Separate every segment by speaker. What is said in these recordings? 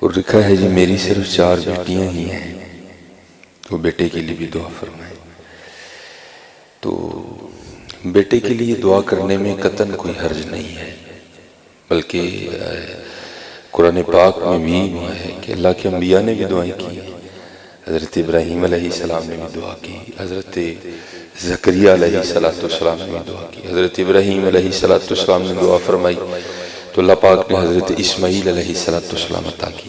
Speaker 1: اور لکھا ہے جی میری صرف 4 بیٹیاں ہی ہیں تو بیٹے کے لیے بھی دعا فرمائیں۔ تو بیٹے کے لیے دعا کرنے میں قطعاً کوئی حرج نہیں ہے، بلکہ قرآن پاک میں بھی ہے کہ اللہ کے انبیاء نے بھی دعائیں کی ہیں۔ حضرت ابراہیم علیہ السلام نے بھی دعا کی، حضرت زکریا علیہ السلام نے بھی دعا کی، حضرت ابراہیم علیہ السلام نے دعا فرمائی تو اللہ پاک نے حضرت اسماعیل علیہ السلام عطا کی،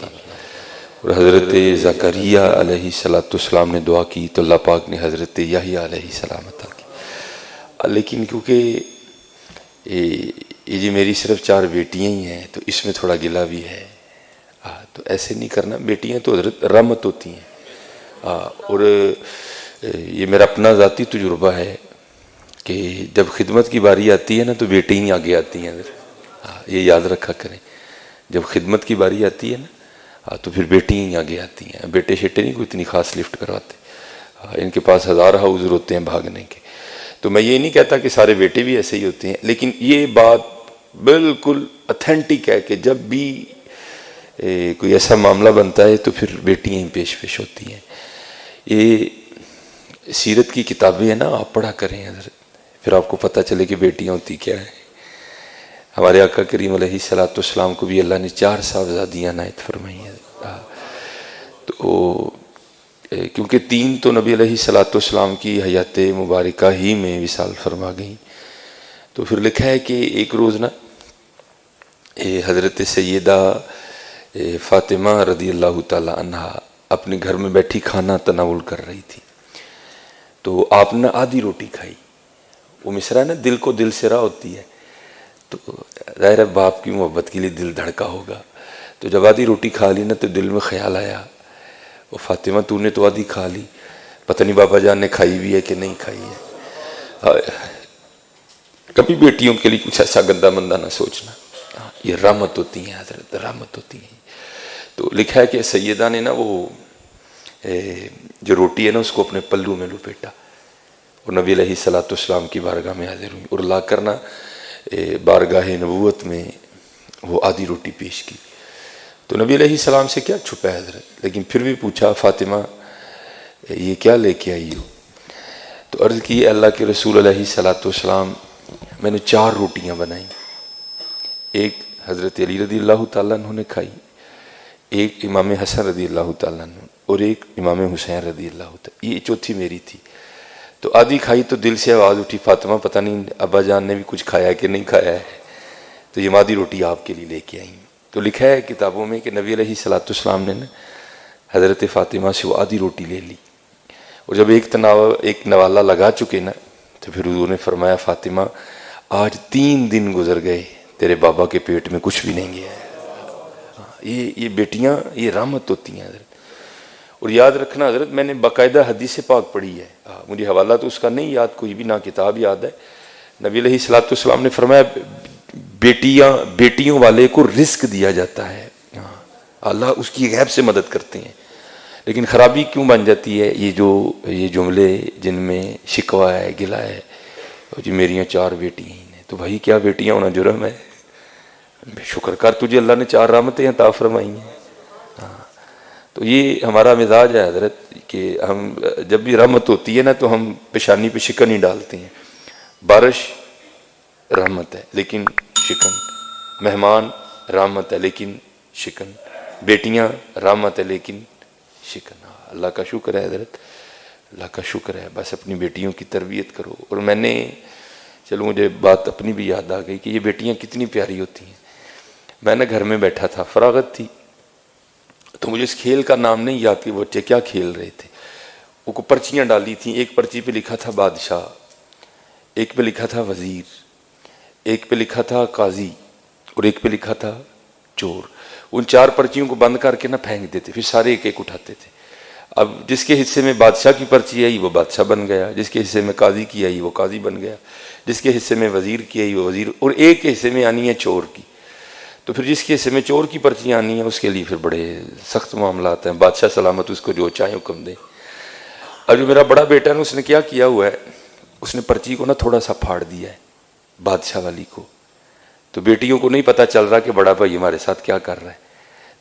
Speaker 1: اور حضرت زکریا علیہ السلام نے دعا کی تو اللہ پاک نے حضرت یحییٰ علیہ السلام عطا کی۔ لیکن کیونکہ یہ جی میری صرف 4 بیٹیاں ہی ہیں تو اس میں تھوڑا گلہ بھی ہے، تو ایسے نہیں کرنا، بیٹیاں تو حضرت رحمت ہوتی ہیں، اور یہ میرا اپنا ذاتی تجربہ ہے کہ جب خدمت کی باری آتی ہے نا تو بیٹے ہی آگے آتی ہیں، یہ یاد رکھا کریں، جب خدمت کی باری آتی ہے نا تو پھر بیٹی ہی آگے آتی ہیں، بیٹے شیٹے نہیں کوئی اتنی خاص لفٹ کرواتے، ان کے پاس ہزارہ عذر ہوتے ہیں بھاگنے کے۔ تو میں یہ نہیں کہتا کہ سارے بیٹے بھی ایسے ہی ہوتے ہیں، لیکن یہ بات بالکل اتھینٹک ہے کہ جب بھی کوئی ایسا معاملہ بنتا ہے تو پھر بیٹیاں ہی پیش ہوتی ہیں۔ یہ سیرت کی کتابیں ہیں نا، آپ پڑھا کریں حضرت، پھر آپ کو پتہ چلے کہ بیٹیاں ہوتی کیا ہیں۔ ہمارے آقا کریم علیہ السلام کو بھی اللہ نے 4 صاحبزادیاں عنایت فرمائی ہیں، تو کیونکہ 3 تو نبی علیہ السلام کی حیات مبارکہ ہی میں وصال فرما گئیں، تو پھر لکھا ہے کہ ایک روز نا حضرت سیدہ فاطمہ رضی اللہ تعالی عنہا اپنے گھر میں بیٹھی کھانا تناول کر رہی تھی، تو آپ نے آدھی روٹی کھائی۔ وہ مصرع ہے نا، دل کو دل سرا ہوتی ہے، تو ظاہر ہے باپ کی محبت کے لیے دل دھڑکا ہوگا، تو جب آدھی روٹی کھا لی نا تو دل میں خیال آیا، وہ فاطمہ تو نے تو آدھی کھا لی، پتہ نہیں بابا جان نے کھائی بھی ہے کہ نہیں کھائی ہے۔ کبھی بیٹیوں کے لیے کچھ ایسا گندا مندہ نہ سوچنا، یہ رحمت ہوتی ہیں حضرت، رحمت ہوتی ہیں۔ تو لکھا ہے کہ سیدہ نے نا وہ جو روٹی ہے نا اس کو اپنے پلو میں لپیٹا اور نبی علیہ السلام کی بارگاہ میں حاضر ہوئی، اور لا کر نا بارگاہ نبوت میں وہ آدھی روٹی پیش کی۔ تو نبی علیہ السلام سے کیا چھپا ہے حضرت، لیکن پھر بھی پوچھا فاطمہ یہ کیا لے کے آئی ہو؟ تو عرض کی اللہ کے رسول علیہ السلام میں نے 4 روٹیاں بنائیں، ایک حضرت علی رضی اللہ تعالیٰ عنہ نے کھائی، ایک امام حسن رضی اللہ تعالیٰ عنہ اور ایک امام حسین رضی اللہ تعالیٰ، یہ چوتھی میری تھی۔ تو آدھی کھائی تو دل سے آواز اٹھی فاطمہ پتہ نہیں ابا جان نے بھی کچھ کھایا کہ نہیں کھایا ہے، تو یہ آدھی روٹی آپ کے لیے لے کے آئیں۔ تو لکھا ہے کتابوں میں کہ نبی علیہ السلام نے حضرت فاطمہ سے وہ آدھی روٹی لے لی، اور جب ایک نوالا لگا چکے نا تو پھر حضور نے فرمایا فاطمہ آج 3 دن گزر گئے تیرے بابا کے پیٹ میں کچھ بھی نہیں گیا ہے۔ یہ بیٹیاں یہ رحمت ہوتی ہیں حضرت، اور یاد رکھنا حضرت میں نے باقاعدہ حدیث پاک پڑھی ہے، مجھے حوالہ تو اس کا نہیں یاد کوئی بھی، نہ کتاب یاد ہے، نبی علیہ السلام نے فرمایا بیٹیوں والے کو رزق دیا جاتا ہے، اللہ اس کی غیب سے مدد کرتے ہیں، لیکن خرابی کیوں بن جاتی ہے یہ جملے جن میں شکوہ ہے گلہ ہے، جی میریاں 4 بیٹیاں ہیں، تو بھائی کیا بیٹیاں ہونا جرم ہے؟ شکر کر تجھے اللہ نے 4 رحمتیں عطا فرمائی ہیں۔ تو یہ ہمارا مزاج ہے حضرت کہ ہم جب بھی رحمت ہوتی ہے نا تو ہم پیشانی پہ شکن ہی ڈالتے ہیں۔ بارش رحمت ہے لیکن شکن، مہمان رحمت ہے لیکن شکن، بیٹیاں رحمت ہے لیکن شکن۔ اللہ کا شکر ہے حضرت، اللہ کا شکر ہے، بس اپنی بیٹیوں کی تربیت کرو۔ اور میں نے چلو مجھے بات اپنی بھی یاد آ گئی کہ یہ بیٹیاں کتنی پیاری ہوتی ہیں۔ میں نے گھر میں بیٹھا تھا، فراغت تھی، تو مجھے اس کھیل کا نام نہیں یاد کہ بچے کیا کھیل رہے تھے، وہ کو پرچیاں ڈالی تھیں، ایک پرچی پہ لکھا تھا بادشاہ، ایک پہ لکھا تھا وزیر، ایک پہ لکھا تھا قاضی، اور ایک پہ لکھا تھا چور۔ ان 4 پرچیوں کو بند کر کے نہ پھینک دیتے، پھر سارے ایک ایک اٹھاتے تھے۔ اب جس کے حصے میں بادشاہ کی پرچی آئی وہ بادشاہ بن گیا، جس کے حصے میں قاضی کی آئی وہ قاضی بن گیا، جس کے حصے میں وزیر کی آئی وہ وزیر، اور ایک کے حصے میں آنی ہے چور کی۔ تو پھر جس کے حصے میں چور کی پرچی آنی ہے اس کے لیے پھر بڑے سخت معاملات ہیں، بادشاہ سلامت اس کو جو چاہے حکم دے۔ اب جو میرا بڑا بیٹا ہے نا اس نے کیا کیا ہوا ہے، اس نے پرچی کو نا تھوڑا سا پھاڑ دیا ہے بادشاہ والی کو، تو بیٹیوں کو نہیں پتہ چل رہا کہ بڑا بھائی ہمارے ساتھ کیا کر رہا ہے،